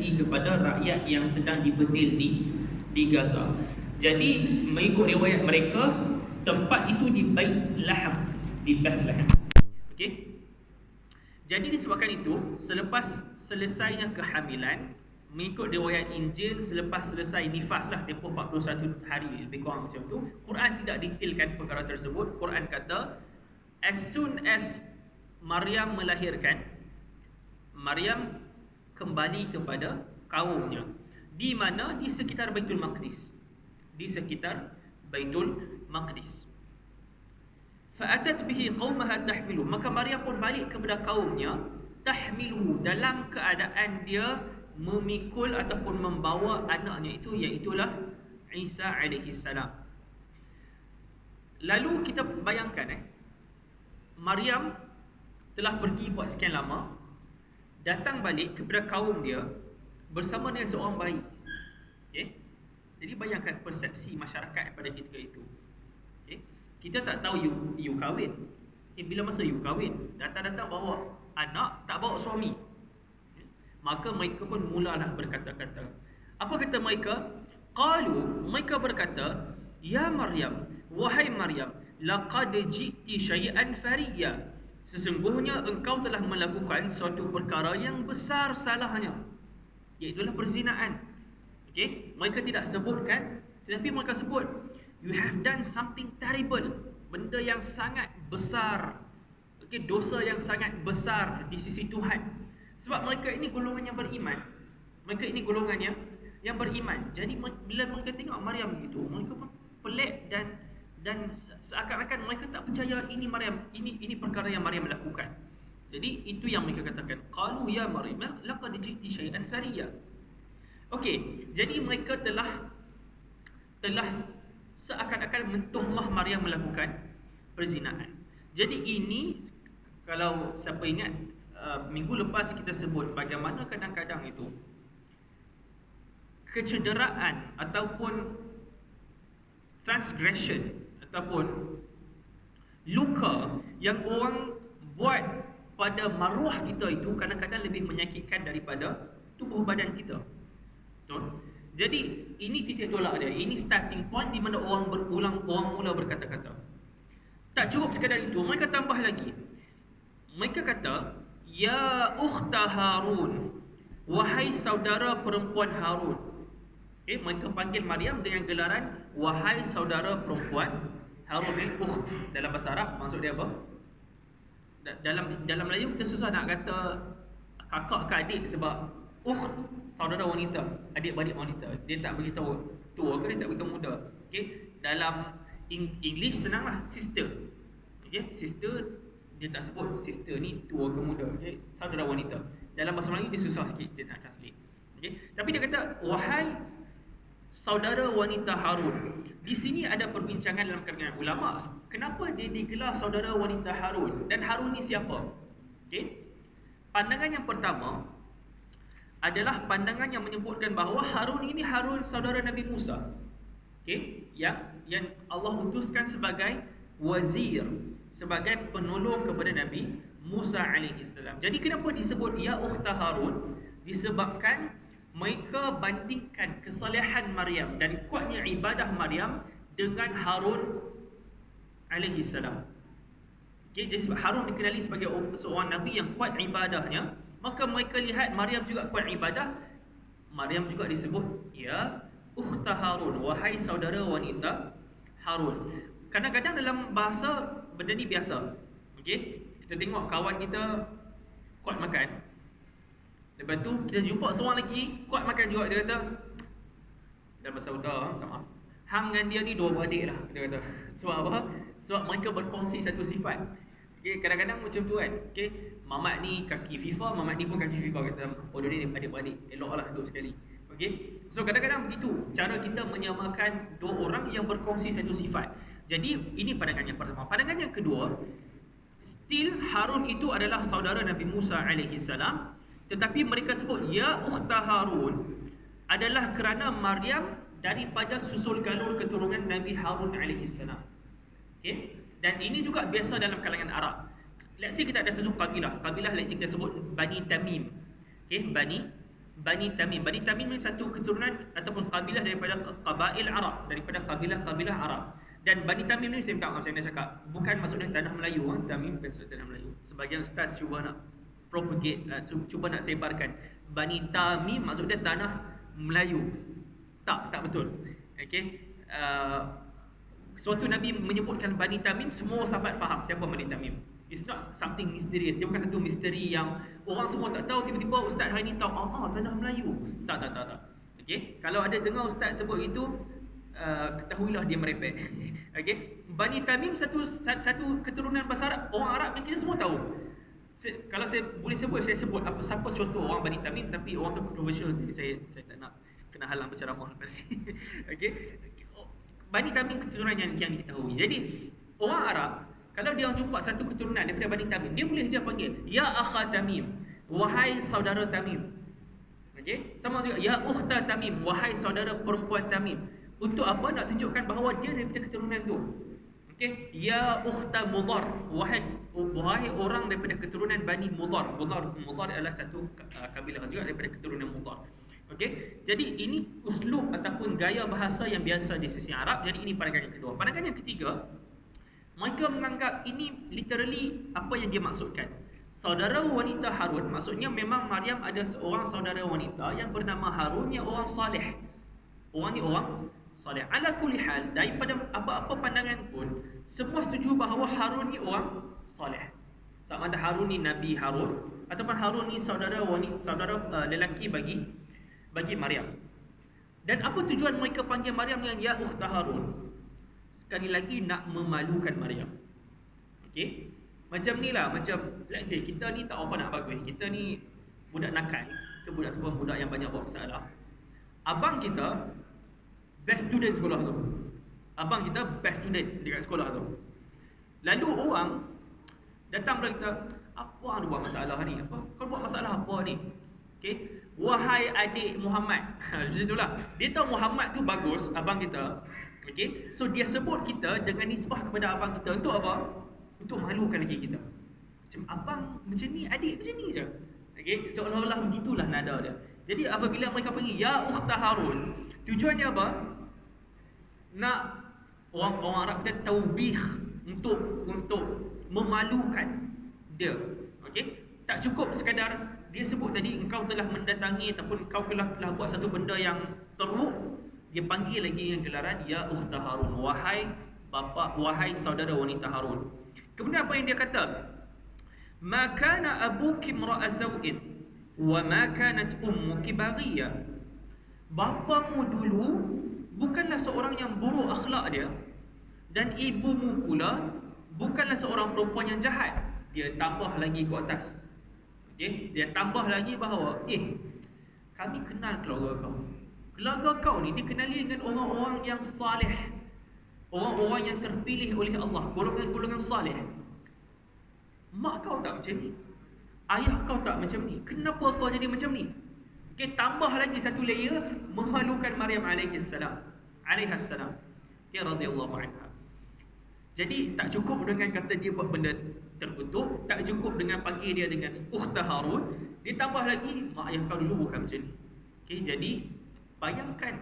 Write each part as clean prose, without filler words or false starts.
terjadi kepada rakyat yang sedang dibedil di Gaza. Jadi mengikut riwayat mereka, tempat itu di Bait Laham, di Bethlehem. Okey. Jadi disebabkan itu, selepas selesainya kehamilan, mengikut riwayat Injil, selepas selesai nifas lah, tempoh 41 hari lebih kurang macam tu, Quran tidak detailkan perkara tersebut. Quran kata as soon as Maryam melahirkan, Maryam kembali kepada kaumnya. Di mana? Di sekitar Baitul Maqdis. Di sekitar Baitul Maqdis. Fa'atat bihi qaumaha tahmilu. Maka Maryam pun balik kepada kaumnya, tahmilu, dalam keadaan dia memikul ataupun membawa anaknya itu, iaitulah Isa alaihi salam. Lalu kita bayangkan Maryam telah pergi buat sekian lama, datang balik kepada kaum dia bersama dengan seorang bayi. Okay? Jadi bayangkan persepsi masyarakat pada ketika itu. Okay? Kita tak tahu you kahwin. Bila masa you kahwin, datang-datang bawa anak, tak bawa suami. Okay? Maka mereka pun mulalah berkata-kata. Apa kata mereka? Qalu, mereka berkata, ya Maryam, wahai Maryam, laqad ji'ti syai'an fariya. Sesungguhnya engkau telah melakukan suatu perkara yang besar salahnya, iaitulah perzinaan. Okey, mereka tidak sebutkan, tetapi mereka sebut, you have done something terrible, benda yang sangat besar. Okey, dosa yang sangat besar di sisi Tuhan. Sebab mereka ini golongan yang beriman. Mereka ini golongan yang beriman. Jadi bila mereka tengok Maryam begitu, mereka pun pelik dan seakan-akan mereka tak percaya ini Maryam, ini perkara yang Maryam lakukan. Jadi itu yang mereka katakan, qalu ya Maryam laqad ji'ti syai'an fariya. Okey, jadi mereka telah seakan-akan mentuhmah Maryam melakukan perzinaan. Jadi ini, kalau siapa ingat, minggu lepas kita sebut bagaimana kadang-kadang itu kecederaan ataupun transgression ataupun luka yang orang buat pada maruah kita itu kadang-kadang lebih menyakitkan daripada tubuh badan kita. Betul? Jadi ini titik tolak dia. Ini starting point di mana orang mula berkata-kata. Tak cukup sekadar itu, mereka tambah lagi. Mereka kata, ya ukhta Harun, wahai saudara perempuan Harun. Mereka panggil Maryam dengan gelaran wahai saudara perempuan Harun. Ukht dalam bahasa Arab maksud dia apa? Dalam Melayu kita susah nak kata kakak ke adik, sebab ukht saudara wanita, adik-beradik wanita. Dia tak beritahu tua ke, dia tak beritahu muda. Okey, dalam English senanglah, sister. Okey, sister dia tak sebut sister ni tua ke muda. Okey, saudara wanita. Dalam bahasa Melayu dia susah sikit dia nak translate. Okey, tapi dia kata wahai saudara wanita Harun. Di sini ada perbincangan dalam kalangan ulama, kenapa dia digelar saudara wanita Harun, dan Harun ni siapa? Okey. Pandangan yang pertama adalah pandangan yang menyebutkan bahawa Harun ini Harun saudara Nabi Musa. Okey, yang Allah utuskan sebagai wazir, sebagai penolong kepada Nabi Musa alaihi salam. Jadi kenapa disebut ya ukhta Harun? Disebabkan mereka bandingkan kesalehan Maryam dan kuatnya ibadah Maryam dengan Harun alaihi salam. Okay, jadi Harun dikenali sebagai seorang nabi yang kuat ibadahnya, maka mereka lihat Maryam juga kuat ibadah. Maryam juga disebut ya ukhta Harun, wahai saudara wanita Harun. Kadang-kadang dalam bahasa benda ni biasa. Okey, kita tengok kawan kita kuat makan, lepas tu kita jumpa seorang lagi kuat makan juga, dia kata dalam bahasa utara, tak maaf, hang dengan dia ni dua beradik lah, dia kata. Sebab apa? Sebab mereka berkongsi satu sifat. Okay, kadang-kadang macam tu kan. Okay, Mamat ni kaki FIFA, Mamat ni pun kaki FIFA, kata oh dia ni adik-beradik, elok lah duduk sekali. Okay, so kadang-kadang begitu cara kita menyamakan dua orang yang berkongsi satu sifat. Jadi ini pandangan yang pertama. Pandangan yang kedua, still Harun itu adalah saudara Nabi Musa alaihi salam, tetapi mereka sebut ya ukhta Harun adalah kerana Maryam daripada susul galur keturunan Nabi Harun alaihi salam. Okay? Dan ini juga biasa dalam kalangan Arab. Let's say kita ada satu kabilah let's say kita sebut Bani Tamim. Okay? Bani Bani Tamim. Bani Tamim ni satu keturunan ataupun kabilah daripada qabail Arab, daripada kabilah-kabilah Arab. Dan Bani Tamim ni saya minta maaf saya nak cakap, bukan maksudnya tanah Melayu, Tamim bukan maksud tanah Melayu. Sebahagian ustaz cuba nak propagate, cuba nak sebarkan Bani Tamim maksudnya tanah Melayu. Tak betul. Okey. Suatu Nabi menyebutkan Bani Tamim, semua sahabat faham siapa Bani Tamim. It's not something mysterious. Dia bukan satu misteri yang orang semua tak tahu, tiba-tiba ustaz hari ni tahu, tanah Melayu. Tak. Okey. Kalau ada dengar ustaz sebut itu, ketahuilah dia merepek. Okey. Bani Tamim satu keturunan bahasa Arab. Orang Arab yang kita semua tahu. Kalau saya boleh sebut, saya sebut siapa contoh orang Bani Tamim, tapi orang tu controversial, jadi saya tak nak kena halang berceramah lepas ni. Okey. Bani Tamim keturunan yang diketahui. Jadi orang Arab kalau dia jumpa satu keturunan daripada Bani Tamim, dia boleh je panggil ya akha Tamim, wahai saudara Tamim. Okey, sama juga ya ukhta Tamim, wahai saudara perempuan Tamim. Untuk apa? Nak tunjukkan bahawa dia daripada keturunan tu. Okey, ya ukhta Mudhar, wahai orang daripada keturunan Bani Mudhar. Mudhar adalah satu kabilah juga daripada keturunan Mudhar. Okey, jadi ini uslub ataupun gaya bahasa yang biasa di sisi Arab. Jadi ini pandangan yang kedua. Pandangan yang ketiga, mereka menganggap ini literally apa yang dia maksudkan. Saudara wanita Harun, maksudnya memang Maryam ada seorang saudara wanita yang bernama Harun yang orang salih. Orang ni orang salih. Ala kulli hal, daripada apa-apa pandangan pun, semua setuju bahawa Harun ni orang salih. Sama ada Harun ni Nabi Harun ataupun Harun ni saudara lelaki bagi Maryam. Dan apa tujuan mereka panggil Maryam dengan ya ukhta Harun? Sekali lagi nak memalukan Maryam. Okey? Macam ni lah, macam let's say kita ni tak apa nak bagus. Kita ni budak nakal, kita budak yang banyak buat masalah. Abang kita best student sekolah tu. Abang kita best student dekat sekolah tu. Lalu orang datang kepada kita, apa anda buat masalah ni? Kau buat masalah apa ni? Okey? Wahai adik Muhammad. Macam itulah. Dia tahu Muhammad tu bagus, abang kita. Okey, so dia sebut kita dengan nisbah kepada abang kita untuk apa? Untuk malukan lagi kita. Macam abang macam ni, adik macam ni je. Okey, seolah-olah begitulah nada dia. Jadi apabila mereka panggil ya ukhta Harun, tujuannya apa? Nak orang Arab kita taubih untuk memalukan dia. Okey, tak cukup sekadar dia sebut tadi engkau telah mendatangi ataupun engkau telah buat satu benda yang teruk. Dia panggil lagi dengan gelaran ya ukhta Harun, wahai saudara wanita Harun. Kemudian apa yang dia kata? Ma kana abuki imra'a sawin wa ma kanat ummuki baghiyah. Bapamu dulu bukanlah seorang yang buruk akhlak dia, dan ibumu pula bukanlah seorang perempuan yang jahat. Dia tambah lagi ke atas. Okey, dia tambah lagi bahawa kami kenal keluarga kau. Keluarga kau ni dikenali dengan orang-orang yang salih, orang-orang yang terpilih oleh Allah, golongan-golongan salih. Mak kau tak macam ni, ayah kau tak macam ni, kenapa kau jadi macam ni? Okay, tambah lagi satu layer, memalukan Maryam alaihassalam. Ya radhiyallahu anha. Jadi tak cukup dengan kata dia buat benda terkutuk, tak cukup dengan panggil dia dengan ukhta Harun, dia tambah lagi mak ayah kau dulu bukan macam ni. Okay, jadi bayangkan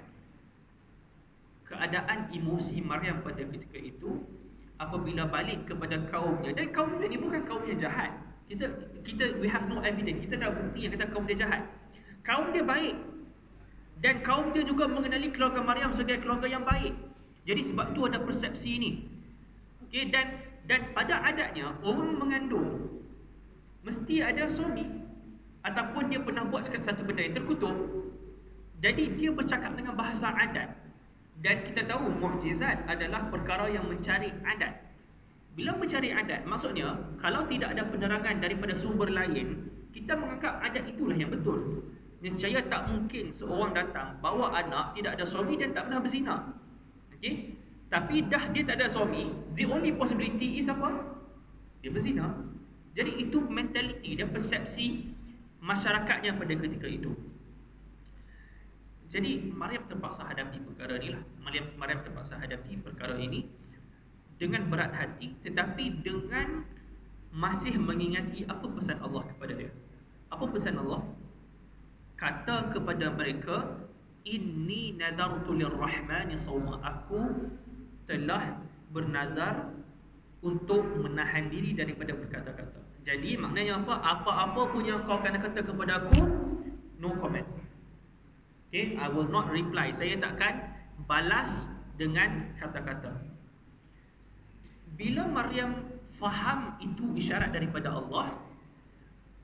keadaan emosi Maryam pada ketika itu apabila balik kepada kaumnya, dan kaumnya ni bukan kaum yang jahat. Kita we have no evidence, kita tak ada bukti yang kata kaum dia jahat. Kaum dia baik, dan kaum dia juga mengenali keluarga Maryam sebagai keluarga yang baik. Jadi sebab tu ada persepsi ini. Okey, dan pada adatnya orang mengandung mesti ada suami ataupun dia pernah buat satu benda yang terkutuk. Jadi dia bercakap dengan bahasa adat. Dan kita tahu mukjizat adalah perkara yang mencari adat. Bila mencari adat, maksudnya kalau tidak ada penerangan daripada sumber lain, kita menganggap adat itulah yang betul. Nescaya tak mungkin seorang datang bawa anak tidak ada suami dan tak pernah berzina. Okey? Tapi dah dia tak ada suami, the only possibility is apa? Dia berzina. Jadi itu mentality dan persepsi masyarakatnya pada ketika itu. Jadi Maryam terpaksa hadapi perkara inilah. Maryam terpaksa hadapi perkara ini dengan berat hati, tetapi dengan masih mengingati apa pesan Allah kepada dia. Apa pesan Allah? kata kepada mereka, inni nadartu lirrahmani sawma, aku telah bernazar untuk menahan diri daripada berkata-kata. Jadi maknanya apa? Apa-apa pun yang kau akan kata kepada aku, no comment. Okay, I will not reply. Saya takkan balas dengan kata-kata. Bila Maryam faham itu isyarat daripada Allah,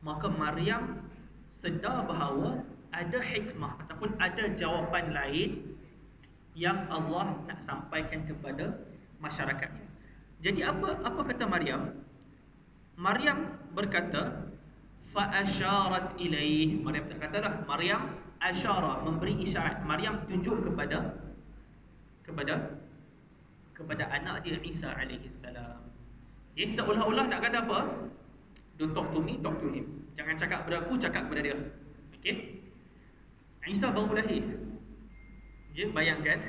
maka Maryam sedar bahawa ada hikmah ataupun ada jawapan lain yang Allah nak sampaikan kepada masyarakatnya. Jadi apa kata Maryam? Maryam berkata, fa asyarat ilaih. Maryam tak katalah, Maryam asyara, memberi isyarat. Maryam tunjuk kepada anak dia Isa alaihi salam. Jadi seolah-olah nak kata apa? Don't talk to me, talk to him. Jangan cakap kepada aku, cakap kepada dia. Okey? Isa baru lahir. Ya, bayangkan.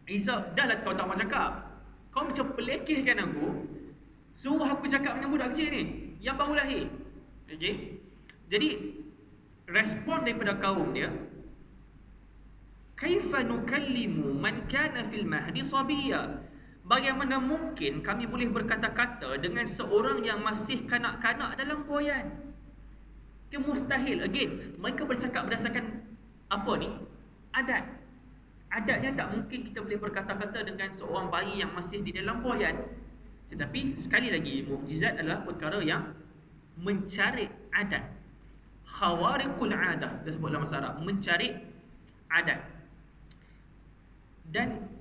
Isa, dah lah kau tak mau cakap. Kau macam pelekehkan aku, suruh aku cakap dengan budak kecil ni yang baru lahir. Okey? Jadi respon daripada kaum dia, kaifa nukallimu man kana fil mahdi sabiyya? Bagaimana mungkin kami boleh berkata-kata dengan seorang yang masih kanak-kanak dalam buayan? Itu mustahil. Again, mereka bercakap berdasarkan apa ni? Adat. Adatnya tak mungkin kita boleh berkata-kata dengan seorang bayi yang masih di dalam buayan. Tetapi sekali lagi, mukjizat adalah perkara yang mencari adat. Khawariqul adah, kita sebut dalam bahasa Arab, mencari adat. Dan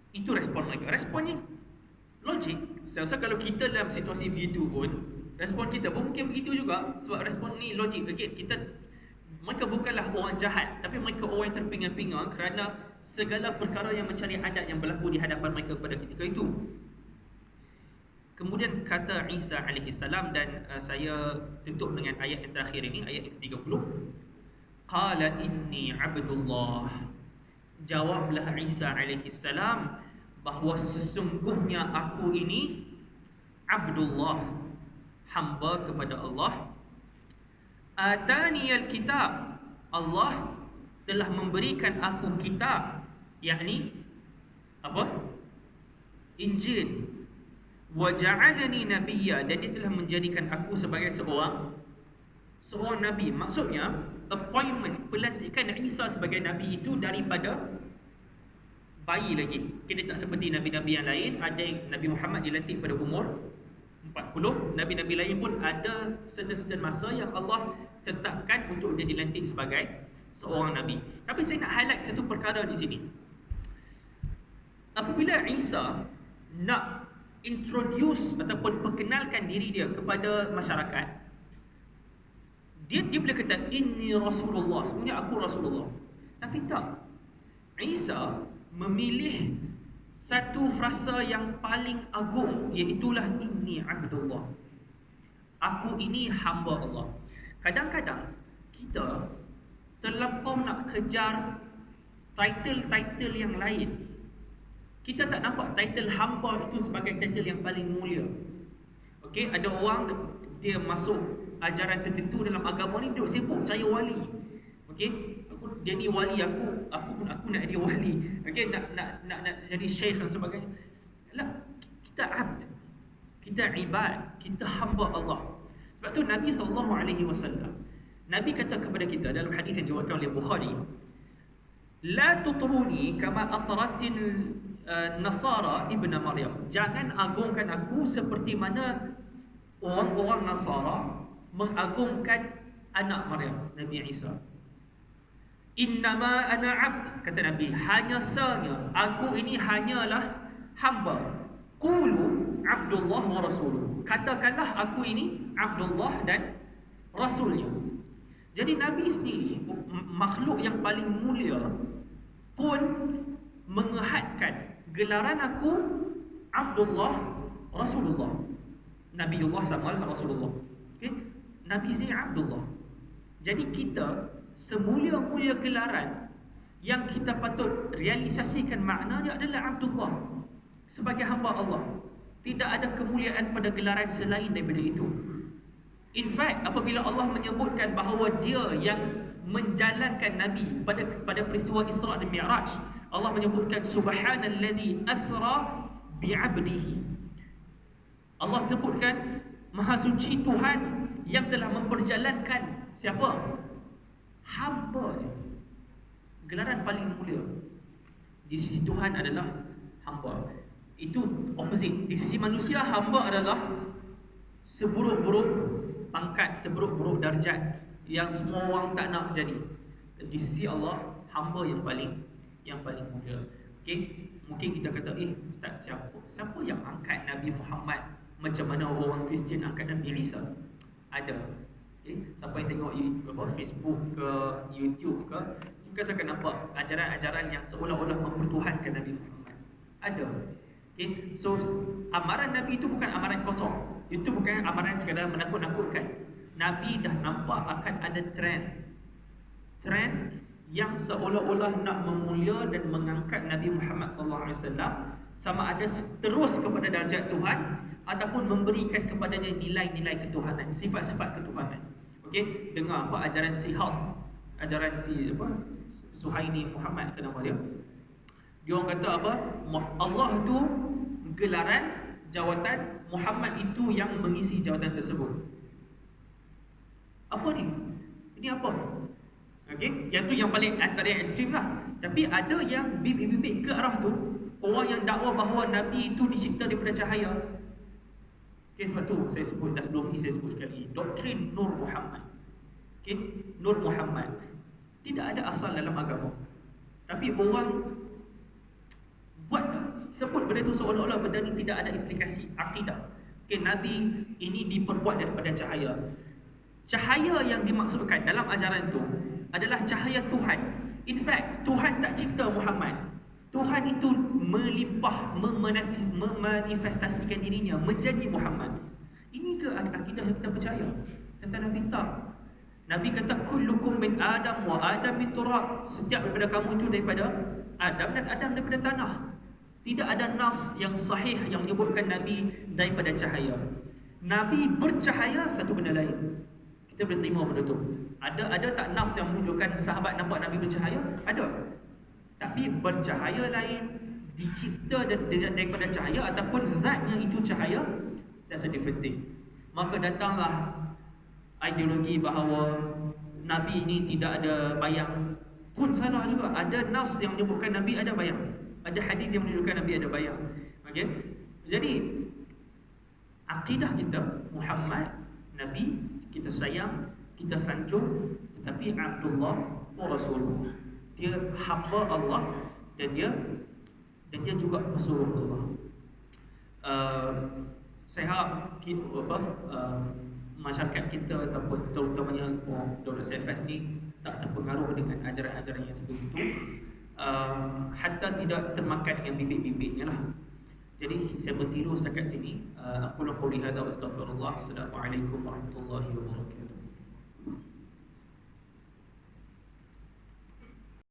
itu respon mereka. Responnya logik. Saya rasa kalau kita dalam situasi begitu pun, respon kita pun mungkin begitu juga. Sebab respon ni logik. Again, mereka bukanlah orang jahat, tapi mereka orang yang terpinga-pinga kerana segala perkara yang mencari adat yang berlaku di hadapan mereka pada ketika itu. Kemudian kata Isa alaihi salam, dan saya tutup dengan ayat yang terakhir ini, ayat yang ke-30. Qala inni abdullah. Jawablah Isa alaihi salam bahawa sesungguhnya aku ini Abdullah, hamba kepada Allah. Ataniyal kitab, Allah telah memberikan aku kitab, yakni apa? Injil. Wa ja'alani nabiyya, dan dia telah menjadikan aku sebagai seorang nabi. Maksudnya appointment, pelantikan Isa sebagai nabi itu daripada bayi lagi. Dia tak seperti nabi-nabi yang lain. Ada Nabi Muhammad dilantik pada umur 40. Nabi-nabi lain pun ada certain masa yang Allah tetapkan untuk dia dilantik sebagai seorang nabi. Tapi saya nak highlight satu perkara di sini. Apabila Isa nak introduce ataupun perkenalkan diri dia kepada masyarakat, dia boleh kata inni Rasulullah, sebenarnya aku Rasulullah. Tapi tak. Isa memilih satu frasa yang paling agung, iaitulah inni Abdullah. Aku ini hamba Allah. Kadang-kadang kita terlampau nak kejar title-title yang lain. Kita tak nampak title hamba itu sebagai title yang paling mulia. Okey, ada orang dia masuk ajaran tertentu dalam agama ni, dia sibuk cari wali. Okey, dia ni wali aku pun aku nak jadi wali. Okey, nak jadi syekh dan sebagainya. Lah, kita abd. Kita ibad, kita hamba Allah. Sebab tu Nabi SAW, Nabi kata kepada kita dalam hadis yang diriwayatkan oleh Bukhari, la tutruni kama atratin Nasara ibn Maryam. Jangan agungkan aku seperti mana orang-orang Nasara mengagungkan anak Maryam, Nabi Isa. Innama ana abd, kata Nabi, hanya sahaja aku ini hanyalah hamba. Qulu Abdullah wa rasuluh, katakanlah aku ini Abdullah dan Rasulnya. Jadi Nabi sendiri, makhluk yang paling mulia, pun mengehadkan gelaran aku Abdullah Rasulullah. Nabiullah sama dengan Rasulullah. Okay? Nabi sendiri Abdullah. Jadi kita semulia-mulia gelaran yang kita patut realisasikan maknanya adalah Abdullah, sebagai hamba Allah. Tidak ada kemuliaan pada gelaran selain daripada itu. In fact, apabila Allah menyebutkan bahawa dia yang menjalankan Nabi pada peristiwa Isra dan Mi'raj, Allah menyebutkan subhanalladzi asra bi'abdihi. Allah sebutkan maha suci Tuhan yang telah memperjalankan siapa? Hamba. Gelaran paling mulia di sisi Tuhan adalah hamba. Itu opposite. Di sisi manusia, hamba adalah seburuk-buruk pangkat, seburuk-buruk darjat yang semua orang tak nak jadi. Di sisi Allah, hamba yang paling mulia. Okey, mungkin kita kata, Ustaz, siapa yang angkat Nabi Muhammad macam mana orang Kristian angkat Nabi Isa? Ada. Okey, siapa yang tengok Facebook ke YouTube ke, mungkin saya akan nampak ajaran-ajaran yang seolah-olah mempertuhankan Nabi Muhammad. Ada. Okay. So amaran Nabi itu bukan amaran kosong. Itu bukan amaran sekadar menakut-nakutkan. Nabi dah nampak akan ada trend yang seolah-olah nak memulia dan mengangkat Nabi Muhammad SAW, sama ada terus kepada darjat Tuhan ataupun memberikan kepadanya nilai-nilai ketuhanan, sifat-sifat ketuhanan. Okey, dengar apa ajaran ajaran Suhaini Muhammad ke nama dia. Dia orang kata apa? Allah tu gelaran jawatan, Muhammad itu yang mengisi jawatan tersebut. Apa ni? Ini apa? Okey, yang tu yang paling antara yang ekstrim lah. Tapi ada yang bibit-bibit ke arah tu, orang yang dakwa bahawa Nabi itu dicipta daripada cahaya. Okey, sebab tu saya sebut dah sebelum ni, saya sebut sekali, doktrin Nur Muhammad. Okey, Nur Muhammad tidak ada asal dalam agama. Tapi orang sebut benda itu seolah-olah benda ini tidak ada implikasi akidah. Okay, Nabi ini diperbuat daripada cahaya. Cahaya yang dimaksudkan dalam ajaran itu adalah cahaya Tuhan. In fact, Tuhan tak cipta Muhammad. Tuhan itu melimpah, memanifestasikan dirinya menjadi Muhammad. Ini ke akidah yang kita percaya tentang Nabi? Tak. Nabi kata kullukum min Adam wa Adam min turab. Setiap daripada kamu itu daripada Adam dan Adam daripada tanah. Tidak ada nas yang sahih yang menyebutkan Nabi daripada cahaya. Nabi bercahaya satu benda lain. Kita boleh terima benda tu. Ada tak nas yang menunjukkan sahabat nampak Nabi bercahaya? Ada. Tapi bercahaya lain, dicipta daripada cahaya ataupun zatnya itu cahaya, that's a different thing. Maka datanglah ideologi bahawa Nabi ini tidak ada bayang. Pun salah juga. Ada nas yang menyebutkan Nabi ada bayang. Ada hadis yang menunjukkan Nabi ada bayang. Okey. Jadi akidah kita Muhammad, Nabi, kita sayang, kita sanjung, tetapi Abdullah wa Rasulullah. Dia hamba Allah dan dia juga pesuruh Allah. Saya harap masyarakat kita ataupun terutamanya Dr. CFS ni tak terpengaruh dengan ajaran-ajaran yang seperti itu, hatta tidak termakan dengan bibit-bibitnya lah. Jadi saya bertiru setakat sini. Aku qouli hadza wa astaghfirullah. Assalamualaikum warahmatullahi wabarakatuh.